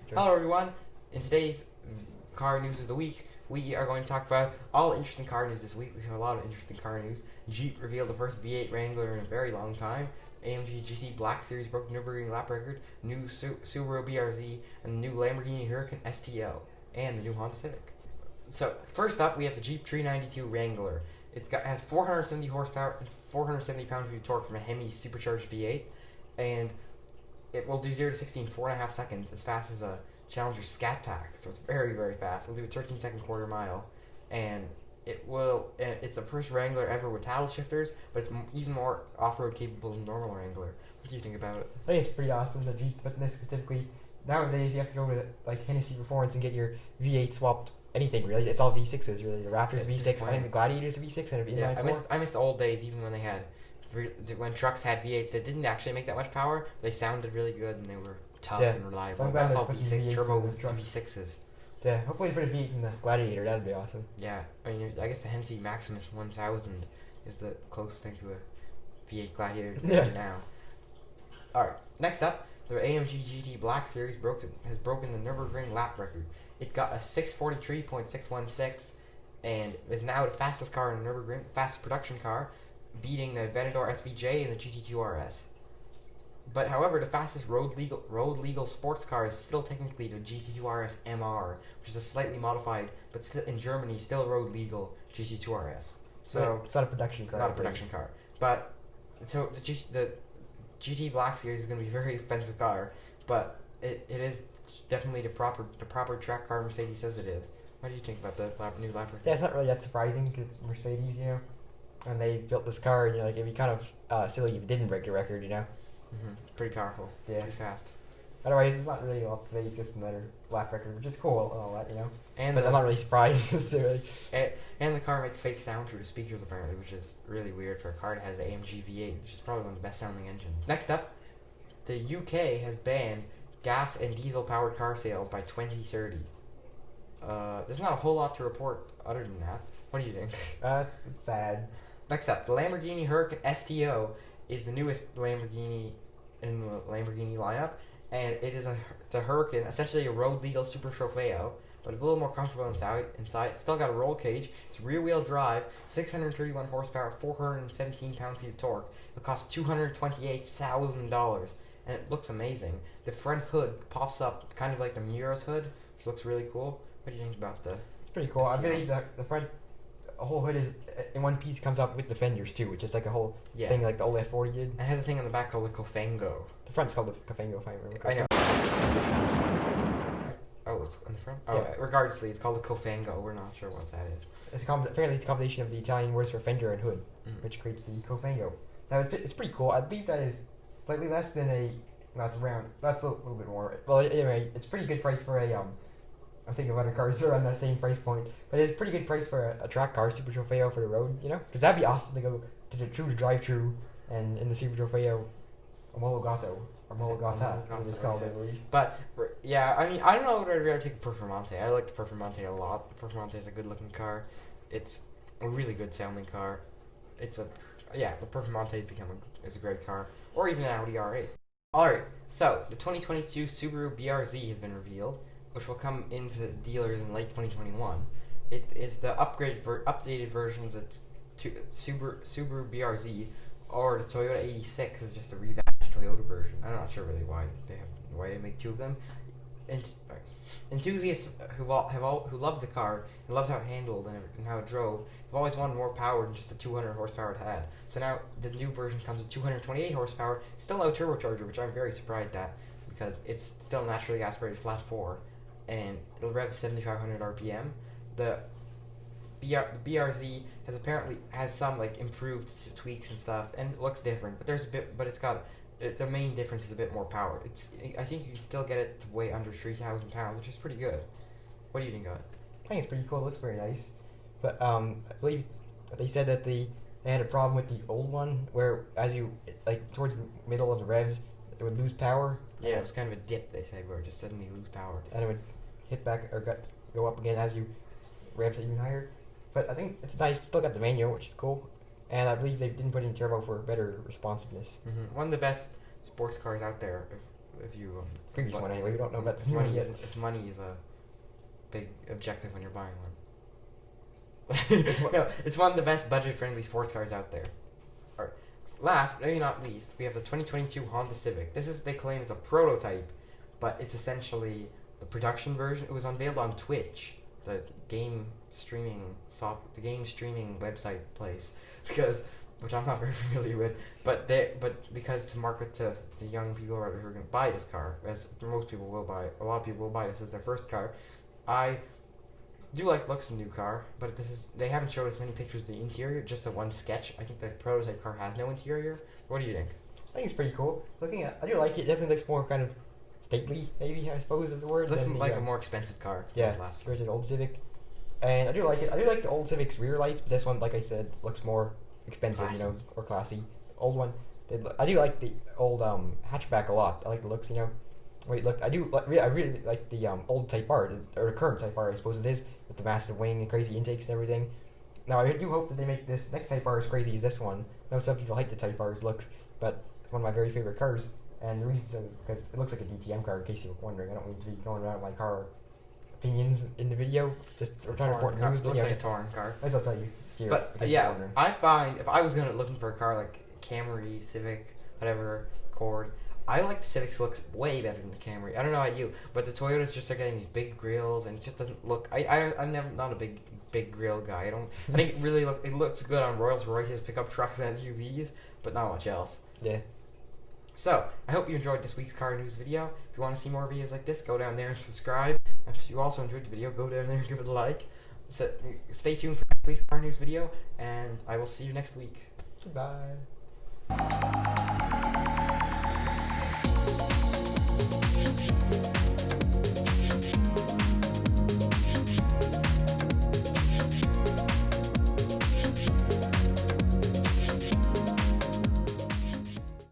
Sure. Hello everyone. In today's car news of the week, we are going to talk about all interesting car news this week. We have a lot of interesting car news. Jeep revealed the first V8 Wrangler in a very long time. AMG GT Black Series broke the Nürburgring lap record. New Subaru BRZ and the new Lamborghini Huracan STO and the new Honda Civic. So first up, we have the Jeep 392 Wrangler. Has 470 horsepower and 470 pound-feet of torque from a Hemi supercharged V8, and it will do 0 to 60 in 4.5 seconds, as fast as a Challenger Scat Pack. So it's very, very fast. It'll do a 13-second quarter mile, and it's the first Wrangler ever with paddle shifters, but it's even more off-road capable than normal Wrangler. What do you think about it? I think it's pretty awesome that Jeep put this, because typically nowadays you have to go to like Hennessy Performance and get your V8 swapped. Anything really, it's all V6s really. The Raptor's V6, I think the Gladiator's V6, and yeah, I missed the old days, even when they had when trucks had V8s that didn't actually make that much power. They sounded really good and they were tough and reliable. That's all V6 turbo V6s. Yeah, hopefully put a V8 in the Gladiator. That'd be awesome. Yeah, I mean, I guess the Hennessy Maximus 1000 is the closest thing to a V8 Gladiator now. All right, next up, the AMG GT Black Series has broken the Nürburgring lap record. It got a 643.616 and is now the fastest car in Nürburgring, fastest production car, beating the Venador SVJ and the GT2 RS. But however, the fastest road legal sports car is still technically the GT2 RS MR, which is a slightly modified, but still in Germany still road legal GT2 RS. So it's not a production car. Not a production car. But so the GT Black Series is going to be a very expensive car, but it is definitely the proper track car Mercedes says it is. What do you think about the new lap record? Yeah, it's not really that surprising because it's Mercedes, and they built this car, and it'd be kind of silly if it didn't break the record, Pretty powerful. Yeah. Pretty fast. Otherwise, it's not really up to say it's just another lap record, which is cool and all that, And but I'm not really surprised necessarily. And the car makes fake sound through the speakers apparently, which is really weird for a car that has the AMG V8, which is probably one of the best sounding engines. Next up, the UK has banned gas and diesel powered car sales by 2030. There's not a whole lot to report other than that. What do you think? It's sad. Next up, the Lamborghini Huracan STO is the newest Lamborghini in the Lamborghini lineup, and it is the Huracan, essentially a road legal Super Trofeo, but a little more comfortable inside. It's still got a roll cage. It's rear wheel drive, 631 horsepower, 417 pound-feet of torque. It costs $228,000. And it looks amazing. The front hood pops up kind of like the Miura's hood, which looks really cool. What do you think about the... It's pretty cool. I believe that the front whole hood is in one piece, comes up with the fenders too, which is like a whole thing like the old F40 did. And it has a thing on the back called the Cofango. The front's called the Cofango, if I remember correctly. I know. Oh, it's on the front? Oh, yeah. Regardlessly, it's called the Cofango. We're not sure what that is. Apparently it's a combination of the Italian words for fender and hood, which creates the Cofango. Now, it's pretty cool. I believe that is slightly less than a... That's around. That's a little bit more. Well, anyway, it's pretty good price for a... I'm thinking of other cars around that same price point. But it's a pretty good price for a track car, Super Trofeo for the road, Because that'd be awesome to go to the drive-through and in the Super Trofeo Omologato. Or Omologata, as it's called, I believe. But, yeah, I mean, I don't know whether I'd rather take a Performante. I like the Performante a lot. The Performante is a good-looking car. It's a really good-sounding car. The Performante is a great car. Or even an Audi R8. Alright, so the 2022 Subaru BRZ has been revealed, which will come into dealers in late 2021. It is the updated version of the Subaru BRZ, or the Toyota 86 is just a revamped Toyota version. I'm not sure really why they make two of them. Enthusiasts who loved the car and loved how it handled and how it drove have always wanted more power than just the 200 horsepower it had. So now the new version comes with 228 horsepower, still no turbocharger, which I'm very surprised at because it's still naturally aspirated flat 4, and it'll rev at 7,500 RPM. The BRZ has some improved tweaks and stuff, and it looks different, the main difference is a bit more power. I think you can still get it to weigh under 3,000 pounds, which is pretty good. What do you think of it? I think it's pretty cool. It looks very nice. But I believe they said that they had a problem with the old one, where as you towards the middle of the revs, it would lose power. Yeah, it was kind of a dip. They said where it just suddenly lose power, and it would hit back or go up again as you rev it even higher. But I think it's nice. It's still got the manual, which is cool. And I believe they didn't put in turbo for better responsiveness. One of the best sports cars out there, Previous one anyway. We don't know about if the new one money yet. if money is a big objective when you're buying one. No, it's one of the best budget-friendly sports cars out there. Alright. Last, but maybe not least, we have the 2022 Honda Civic. They claim is a prototype, but it's essentially the production version. It was unveiled on Twitch, the game streaming website place, which I'm not very familiar with, but because to market to the young people who are going to buy this car, as most people will buy, a lot of people will buy this as their first car. I do like the looks of the new car, but they haven't showed us many pictures of the interior, just a one sketch. I think the prototype car has no interior. What do you think? I think it's pretty cool. I do like it. Definitely looks more kind of stately, maybe, I suppose is the word. It looks like a more expensive car. Yeah, compared to the old Civic. And I do like it. I do like the old Civic's rear lights, but this one, like I said, looks more expensive, Classy. or classy. Old one. I do like the old hatchback a lot. I like the looks, Wait, look, I really like the old Type R, or the current Type R, I suppose it is, with the massive wing and crazy intakes and everything. Now, I do hope that they make this next Type R as crazy as this one. I know some people hate the Type R's looks, but it's one of my very favorite cars. And the reason is because it looks like a DTM car, in case you were wondering. I don't mean to be going around my car opinions in the video. We're trying to report news, but looks like a touring car. As I'll tell you. Here, But yeah, I find if I was looking for a car like Camry, Civic, whatever, Accord, I like the Civic's looks way better than the Camry. I don't know about you, but the Toyotas just are getting these big grills, and it just doesn't look. I'm never not a big grill guy. I think it looks good on Rolls Royces, pickup trucks, and SUVs, but not much else. Yeah. So, I hope you enjoyed this week's car news video. If you want to see more videos like this, go down there and subscribe. If you also enjoyed the video, go down there and give it a like. So, stay tuned for next week's car news video, and I will see you next week. Goodbye.